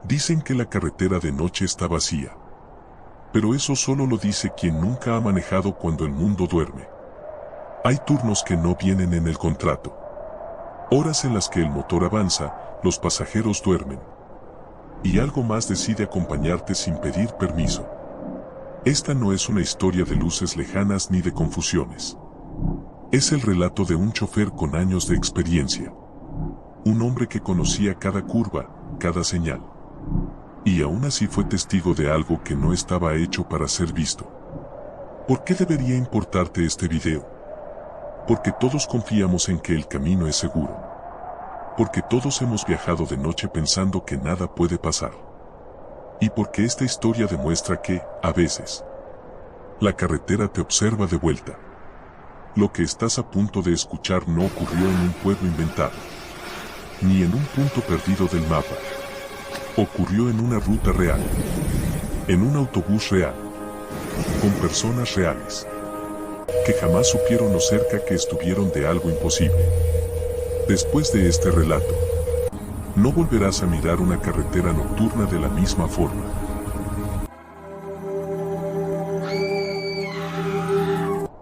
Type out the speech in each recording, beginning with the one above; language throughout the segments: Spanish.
Dicen que la carretera de noche está vacía. Pero eso solo lo dice quien nunca ha manejado cuando el mundo duerme. Hay turnos que no vienen en el contrato. Horas en las que el motor avanza, los pasajeros duermen. Y algo más decide acompañarte sin pedir permiso. Esta no es una historia de luces lejanas ni de confusiones. Es el relato de un chofer con años de experiencia. Un hombre que conocía cada curva, cada señal. Y aún así fue testigo de algo que no estaba hecho para ser visto. ¿Por qué debería importarte este video? Porque todos confiamos en que el camino es seguro. Porque todos hemos viajado de noche pensando que nada puede pasar. Y porque esta historia demuestra que, a veces, la carretera te observa de vuelta. Lo que estás a punto de escuchar no ocurrió en un pueblo inventado, ni en un punto perdido del mapa. Ocurrió en una ruta real, en un autobús real, con personas reales, que jamás supieron lo cerca que estuvieron de algo imposible. Después de este relato, no volverás a mirar una carretera nocturna de la misma forma.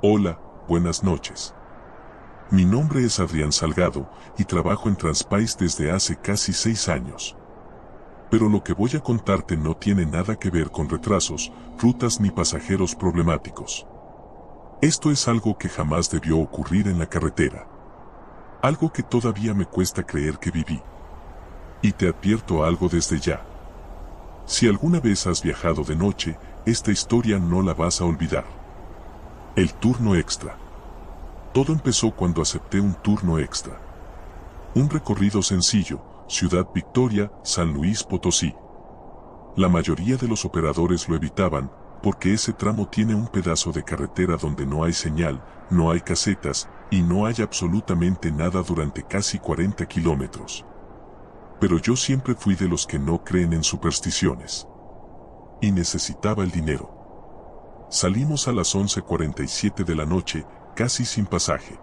Hola, buenas noches. Mi nombre es Adrián Salgado y trabajo en Transpaís desde hace casi 6 años. Pero lo que voy a contarte no tiene nada que ver con retrasos, rutas ni pasajeros problemáticos. Esto es algo que jamás debió ocurrir en la carretera. Algo que todavía me cuesta creer que viví. Y te advierto algo desde ya. Si alguna vez has viajado de noche, esta historia no la vas a olvidar. El turno extra. Todo empezó cuando acepté un turno extra. Un recorrido sencillo, Ciudad Victoria, San Luis Potosí. La mayoría de los operadores lo evitaban, porque ese tramo tiene un pedazo de carretera donde no hay señal, no hay casetas, y no hay absolutamente nada durante casi 40 kilómetros. Pero yo siempre fui de los que no creen en supersticiones. Y necesitaba el dinero. Salimos a las 11:47 de la noche, casi sin pasaje.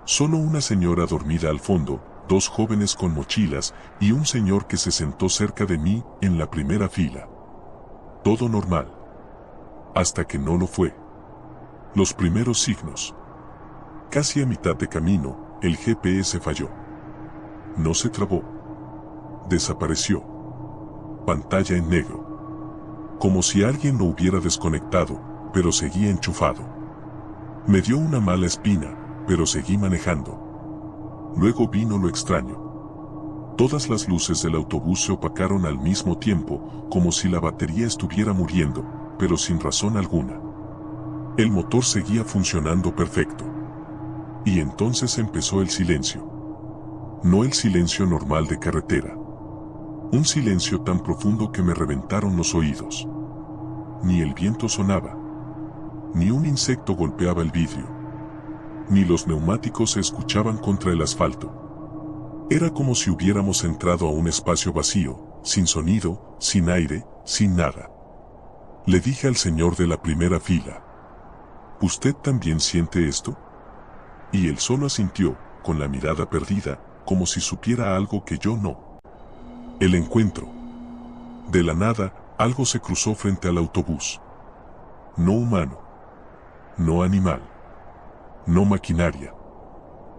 Solo una señora dormida al fondo, 2 jóvenes con mochilas y un señor que se sentó cerca de mí en la primera fila. Todo normal. Hasta que no lo fue. Los primeros signos. Casi a mitad de camino, el GPS falló. No se trabó. Desapareció. Pantalla en negro. Como si alguien lo hubiera desconectado, pero seguía enchufado. Me dio una mala espina, pero seguí manejando. Luego vino lo extraño. Todas las luces del autobús se opacaron al mismo tiempo, como si la batería estuviera muriendo, pero sin razón alguna. El motor seguía funcionando perfecto. Y entonces empezó el silencio. No el silencio normal de carretera. Un silencio tan profundo que me reventaron los oídos. Ni el viento sonaba. Ni un insecto golpeaba el vidrio. Ni los neumáticos se escuchaban contra el asfalto. Era como si hubiéramos entrado a un espacio vacío, sin sonido, sin aire, sin nada. Le dije al señor de la primera fila: ¿usted también siente esto? Y él solo asintió, con la mirada perdida, como si supiera algo que yo no. El encuentro. De la nada, algo se cruzó frente al autobús. No humano. No animal. No maquinaria.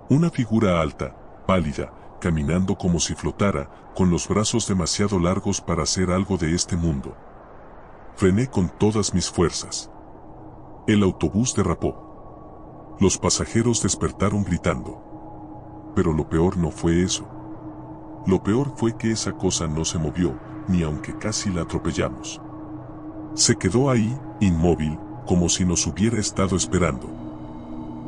Una figura alta, pálida, caminando como si flotara, con los brazos demasiado largos para hacer algo de este mundo. Frené con todas mis fuerzas. El autobús derrapó. Los pasajeros despertaron gritando. Pero lo peor no fue eso. Lo peor fue que esa cosa no se movió, ni aunque casi la atropellamos. Se quedó ahí, inmóvil, como si nos hubiera estado esperando.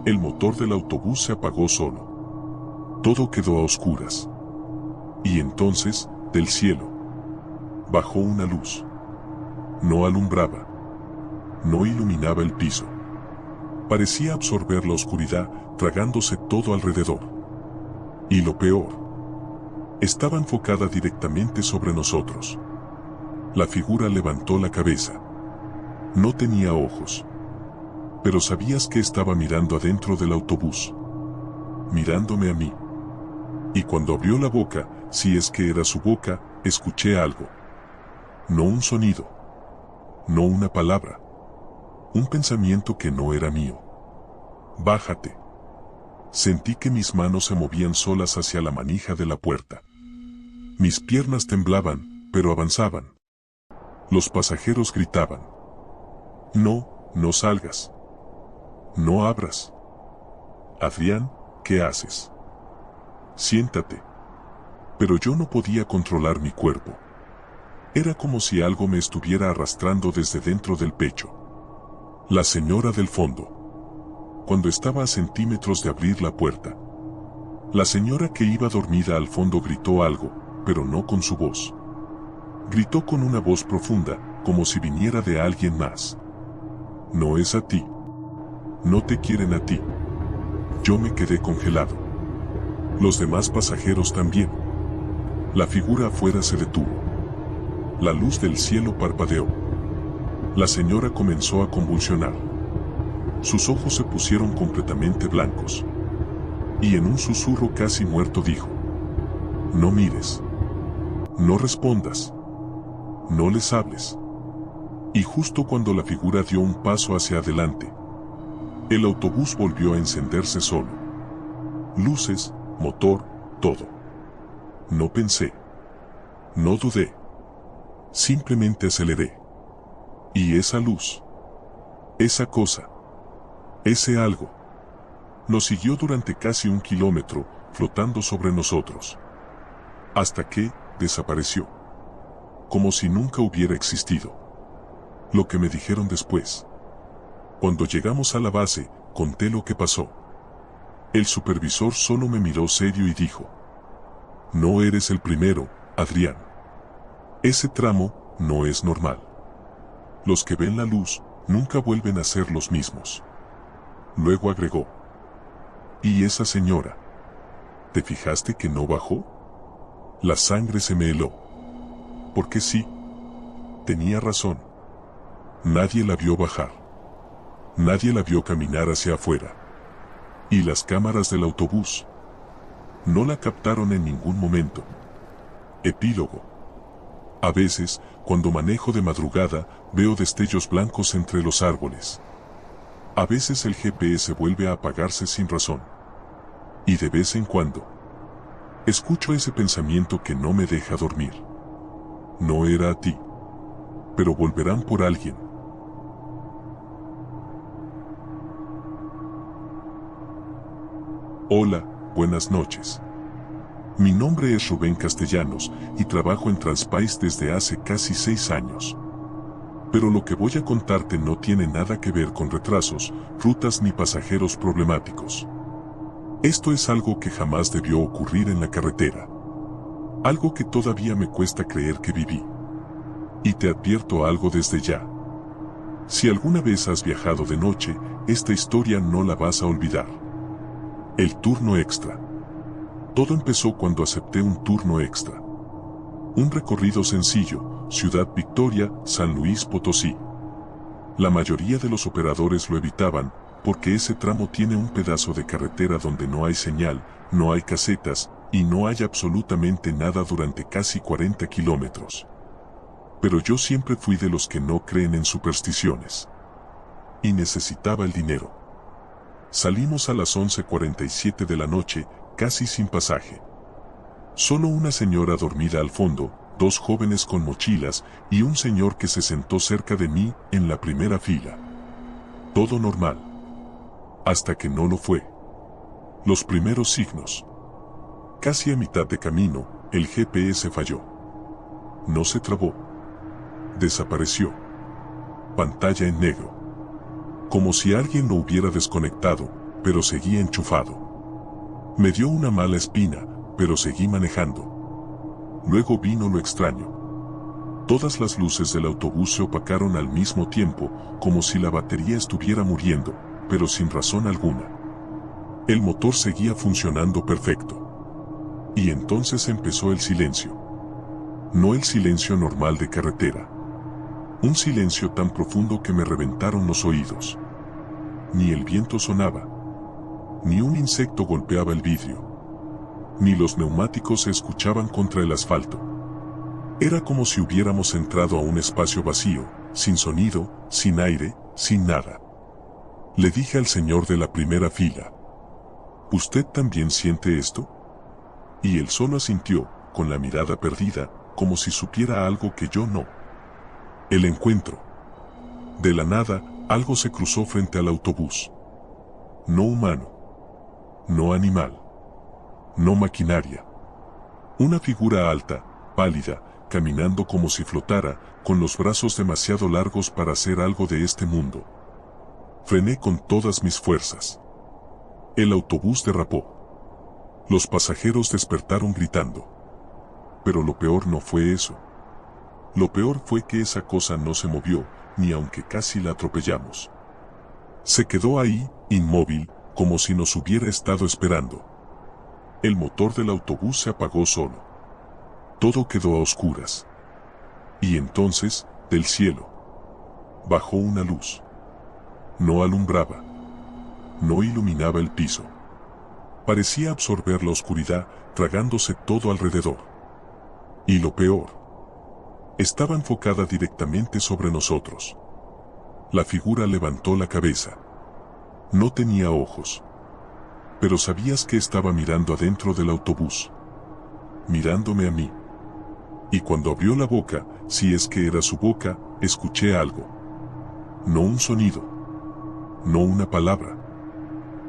El motor del autobús se apagó solo. Todo quedó a oscuras. Y entonces, del cielo, bajó una luz. No alumbraba. No iluminaba el piso. Parecía absorber la oscuridad, tragándose todo alrededor. Y lo peor, estaba enfocada directamente sobre nosotros. La figura levantó la cabeza. No tenía ojos. Pero sabías que estaba mirando adentro del autobús. Mirándome a mí. Y cuando abrió la boca, si es que era su boca, escuché algo. No un sonido. No una palabra. Un pensamiento que no era mío. Bájate. Sentí que mis manos se movían solas hacia la manija de la puerta. Mis piernas temblaban, pero avanzaban. Los pasajeros gritaban. No, no salgas. No abras. Adrián, ¿qué haces? Siéntate. Pero yo no podía controlar mi cuerpo. Era como si algo me estuviera arrastrando desde dentro del pecho. La señora del fondo. Cuando estaba a centímetros de abrir la puerta. La señora que iba dormida al fondo gritó algo, pero no con su voz. Gritó con una voz profunda, como si viniera de alguien más. No es a ti. No te quieren a ti. Yo me quedé congelado. Los demás pasajeros también. La figura afuera se detuvo. La luz del cielo parpadeó. La señora comenzó a convulsionar. Sus ojos se pusieron completamente blancos. Y en un susurro casi muerto dijo: no mires. No respondas. No les hables. Y justo cuando la figura dio un paso hacia adelante, el autobús volvió a encenderse solo. Luces, motor, todo. No pensé. No dudé. Simplemente aceleré. Y esa luz, esa cosa, ese algo, nos siguió durante casi 1 kilómetro, flotando sobre nosotros. Hasta que desapareció. Como si nunca hubiera existido. Lo que me dijeron después. Cuando llegamos a la base, conté lo que pasó. El supervisor solo me miró serio y dijo: no eres el primero, Adrián. Ese tramo no es normal. Los que ven la luz nunca vuelven a ser los mismos. Luego agregó: ¿y esa señora? ¿Te fijaste que no bajó? La sangre se me heló. Porque sí. Tenía razón. Nadie la vio bajar. Nadie la vio caminar hacia afuera. Y las cámaras del autobús no la captaron en ningún momento. Epílogo. A veces, cuando manejo de madrugada, veo destellos blancos entre los árboles. A veces el GPS vuelve a apagarse sin razón. Y de vez en cuando, escucho ese pensamiento que no me deja dormir. No era a ti. Pero volverán por alguien. Hola, buenas noches. Mi nombre es Rubén Castellanos y trabajo en Transpaís desde hace casi 6 años. Pero lo que voy a contarte no tiene nada que ver con retrasos, rutas ni pasajeros problemáticos. Esto es algo que jamás debió ocurrir en la carretera. Algo que todavía me cuesta creer que viví. Y te advierto algo desde ya. Si alguna vez has viajado de noche, esta historia no la vas a olvidar. El turno extra. Todo empezó cuando acepté un turno extra. Un recorrido sencillo, Ciudad Victoria, San Luis Potosí. La mayoría de los operadores lo evitaban, porque ese tramo tiene un pedazo de carretera donde no hay señal, no hay casetas, y no hay absolutamente nada durante casi 40 kilómetros. Pero yo siempre fui de los que no creen en supersticiones. Y necesitaba el dinero. Salimos a las 11:47 de la noche, casi sin pasaje. Solo una señora dormida al fondo, 2 jóvenes con mochilas y un señor que se sentó cerca de mí en la primera fila. Todo normal. Hasta que no lo fue. Los primeros signos. Casi a mitad de camino, el GPS falló. No se trabó. Desapareció. Pantalla en negro. Como si alguien lo hubiera desconectado, pero seguía enchufado. Me dio una mala espina, pero seguí manejando. Luego vino lo extraño. Todas las luces del autobús se opacaron al mismo tiempo, como si la batería estuviera muriendo, pero sin razón alguna. El motor seguía funcionando perfecto. Y entonces empezó el silencio. No el silencio normal de carretera. Un silencio tan profundo que me reventaron los oídos. Ni el viento sonaba. Ni un insecto golpeaba el vidrio. Ni los neumáticos se escuchaban contra el asfalto. Era como si hubiéramos entrado a un espacio vacío, sin sonido, sin aire, sin nada. Le dije al señor de la primera fila: ¿usted también siente esto? Y él solo asintió, con la mirada perdida, como si supiera algo que yo no. El encuentro. De la nada, algo se cruzó frente al autobús. No humano. No animal. No maquinaria. Una figura alta, pálida, caminando como si flotara, con los brazos demasiado largos para hacer algo de este mundo. Frené con todas mis fuerzas. El autobús derrapó. Los pasajeros despertaron gritando. Pero lo peor no fue eso. Lo peor fue que esa cosa no se movió, ni aunque casi la atropellamos. Se quedó ahí, inmóvil, como si nos hubiera estado esperando. El motor del autobús se apagó solo. Todo quedó a oscuras. Y entonces, del cielo, bajó una luz. No alumbraba. No iluminaba el piso. Parecía absorber la oscuridad, tragándose todo alrededor. Y lo peor, estaba enfocada directamente sobre nosotros. La figura levantó la cabeza. No tenía ojos. Pero sabías que estaba mirando adentro del autobús. Mirándome a mí. Y cuando abrió la boca, si es que era su boca, escuché algo. No un sonido. No una palabra.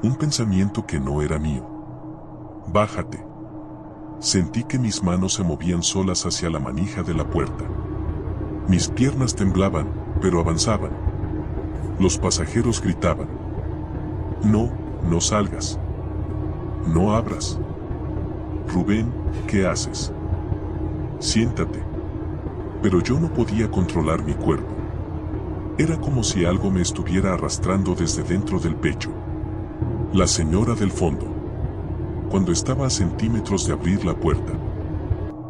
Un pensamiento que no era mío. Bájate. Sentí que mis manos se movían solas hacia la manija de la puerta. Mis piernas temblaban, pero avanzaban. Los pasajeros gritaban: no, no salgas. No abras. Rubén, ¿qué haces? Siéntate. Pero yo no podía controlar mi cuerpo. Era como si algo me estuviera arrastrando desde dentro del pecho. La señora del fondo. Cuando estaba a centímetros de abrir la puerta.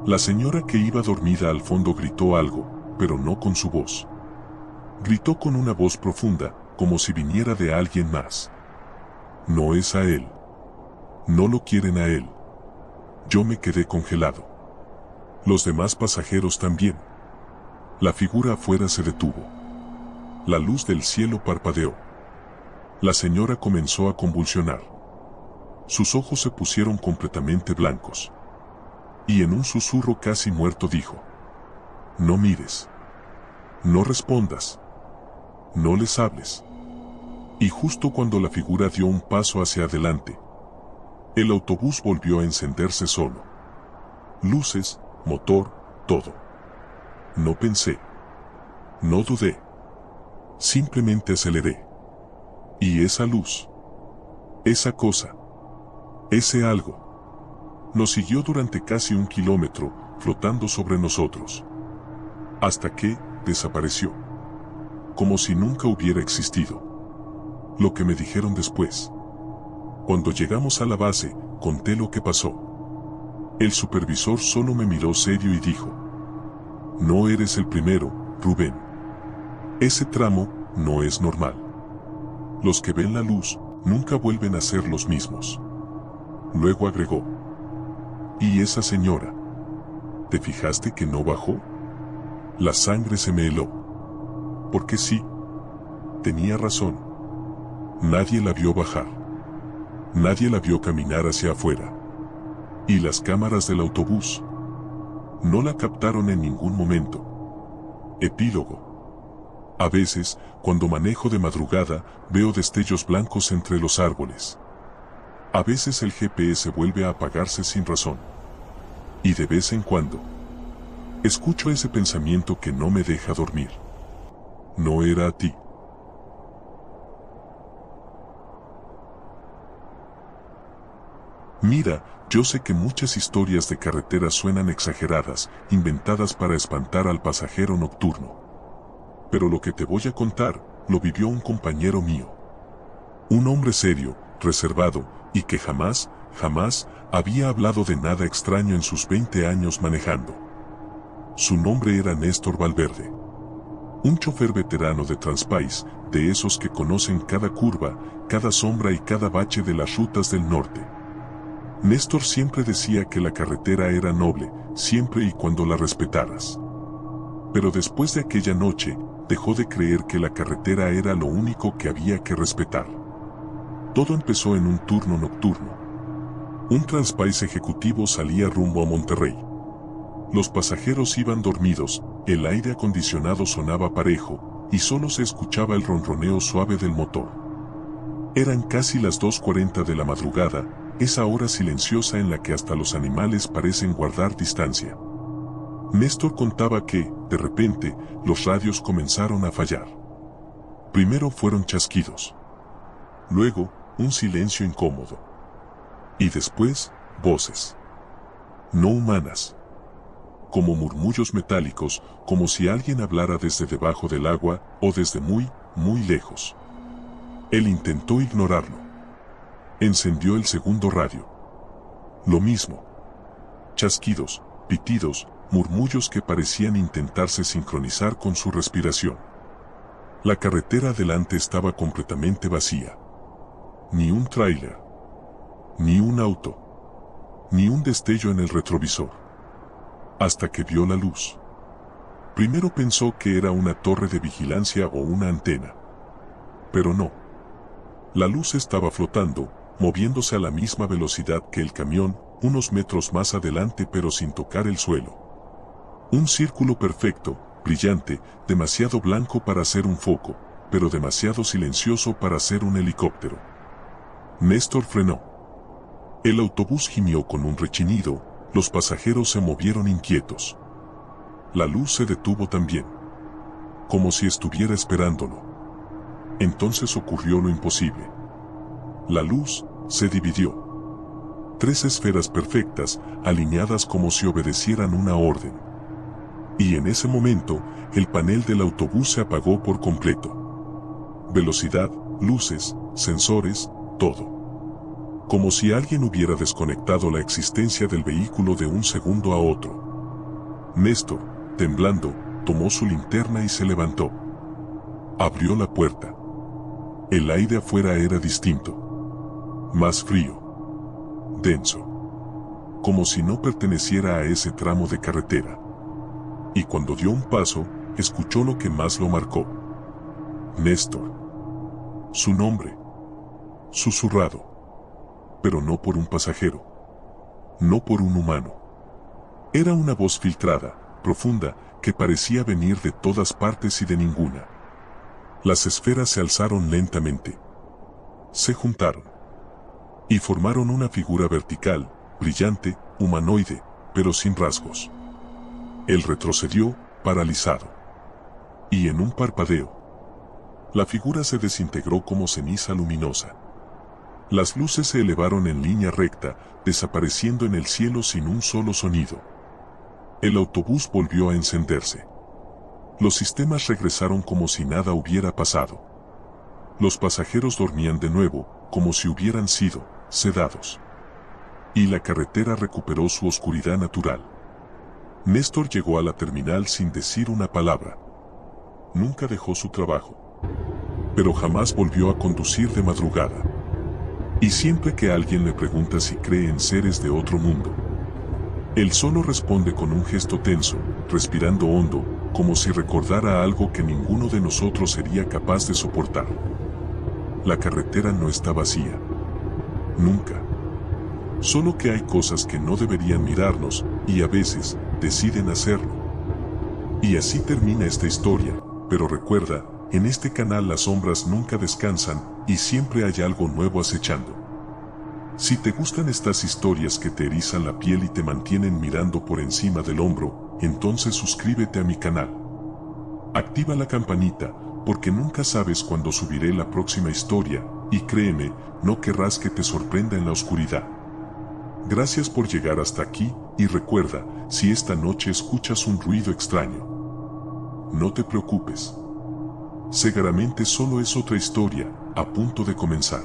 La señora que iba dormida al fondo gritó algo, pero no con su voz. Gritó con una voz profunda, como si viniera de alguien más. No es a él. No lo quieren a él. Yo me quedé congelado. Los demás pasajeros también. La figura afuera se detuvo. La luz del cielo parpadeó. La señora comenzó a convulsionar. Sus ojos se pusieron completamente blancos. Y en un susurro casi muerto dijo: no mires. No respondas. No les hables. Y justo cuando la figura dio un paso hacia adelante, el autobús volvió a encenderse solo. Luces, motor, todo. No pensé. No dudé. Simplemente aceleré. Y esa luz, esa cosa, ese algo, nos siguió durante casi 1 kilómetro, flotando sobre nosotros. Hasta que desapareció. Como si nunca hubiera existido. Lo que me dijeron después. Cuando llegamos a la base, conté lo que pasó. El supervisor solo me miró serio y dijo: no eres el primero, Rubén. Ese tramo no es normal. Los que ven la luz nunca vuelven a ser los mismos. Luego agregó: ¿y esa señora? ¿Te fijaste que no bajó? La sangre se me heló. Porque sí. Tenía razón. Nadie la vio bajar. Nadie la vio caminar hacia afuera. Y las cámaras del autobús no la captaron en ningún momento. Epílogo. A veces, cuando manejo de madrugada, veo destellos blancos entre los árboles. A veces el GPS vuelve a apagarse sin razón. Y de vez en cuando, escucho ese pensamiento que no me deja dormir. No era a ti. Mira, yo sé que muchas historias de carretera suenan exageradas, inventadas para espantar al pasajero nocturno. Pero lo que te voy a contar, lo vivió un compañero mío. Un hombre serio, reservado, y que jamás había hablado de nada extraño en sus 20 años manejando. Su nombre era Néstor Valverde. Un chofer veterano de Transpice, de esos que conocen cada curva, cada sombra y cada bache de las rutas del norte. Néstor siempre decía que la carretera era noble, siempre y cuando la respetaras. Pero después de aquella noche, dejó de creer que la carretera era lo único que había que respetar. Todo empezó en un turno nocturno. Un Transpace ejecutivo salía rumbo a Monterrey. Los pasajeros iban dormidos, el aire acondicionado sonaba parejo, y solo se escuchaba el ronroneo suave del motor. Eran casi las 2:40 de la madrugada, esa hora silenciosa en la que hasta los animales parecen guardar distancia. Néstor contaba que, de repente, los radios comenzaron a fallar. Primero fueron chasquidos. Luego, un silencio incómodo. Y después, voces. No humanas. Como murmullos metálicos, como si alguien hablara desde debajo del agua, o desde muy, muy lejos. Él intentó ignorarlo. Encendió el segundo radio. Lo mismo. Chasquidos, pitidos, murmullos que parecían intentarse sincronizar con su respiración. La carretera adelante estaba completamente vacía. Ni un tráiler. Ni un auto. Ni un destello en el retrovisor. Hasta que vio la luz. Primero pensó que era una torre de vigilancia o una antena. Pero no. La luz estaba flotando, moviéndose a la misma velocidad que el camión, unos metros más adelante pero sin tocar el suelo. Un círculo perfecto, brillante, demasiado blanco para ser un foco, pero demasiado silencioso para ser un helicóptero. Néstor frenó. El autobús gimió con un rechinido, los pasajeros se movieron inquietos. La luz se detuvo también. Como si estuviera esperándolo. Entonces ocurrió lo imposible. La luz se dividió. 3 esferas perfectas, alineadas como si obedecieran una orden. Y en ese momento, el panel del autobús se apagó por completo. Velocidad, luces, sensores, todo. Como si alguien hubiera desconectado la existencia del vehículo de un segundo a otro. Néstor, temblando, tomó su linterna y se levantó. Abrió la puerta. El aire afuera era distinto. Más frío. Denso. Como si no perteneciera a ese tramo de carretera. Y cuando dio un paso, escuchó lo que más lo marcó. Néstor. Su nombre. Susurrado. Pero no por un pasajero. No por un humano. Era una voz filtrada, profunda, que parecía venir de todas partes y de ninguna. Las esferas se alzaron lentamente. Se juntaron. Y formaron una figura vertical, brillante, humanoide, pero sin rasgos. Él retrocedió, paralizado. Y en un parpadeo, la figura se desintegró como ceniza luminosa. Las luces se elevaron en línea recta, desapareciendo en el cielo sin un solo sonido. El autobús volvió a encenderse. Los sistemas regresaron como si nada hubiera pasado. Los pasajeros dormían de nuevo, como si hubieran sido sedados. Y la carretera recuperó su oscuridad natural. Néstor llegó a la terminal sin decir una palabra. Nunca dejó su trabajo. Pero jamás volvió a conducir de madrugada. Y siempre que alguien le pregunta si cree en seres de otro mundo, él solo responde con un gesto tenso, respirando hondo, como si recordara algo que ninguno de nosotros sería capaz de soportar. La carretera no está vacía. Nunca. Solo que hay cosas que no deberían mirarnos, y a veces, deciden hacerlo. Y así termina esta historia, pero recuerda, en este canal las sombras nunca descansan, y siempre hay algo nuevo acechando. Si te gustan estas historias que te erizan la piel y te mantienen mirando por encima del hombro, entonces suscríbete a mi canal. Activa la campanita, porque nunca sabes cuándo subiré la próxima historia, y créeme, no querrás que te sorprenda en la oscuridad. Gracias por llegar hasta aquí, y recuerda, si esta noche escuchas un ruido extraño, no te preocupes. Seguramente solo es otra historia, a punto de comenzar.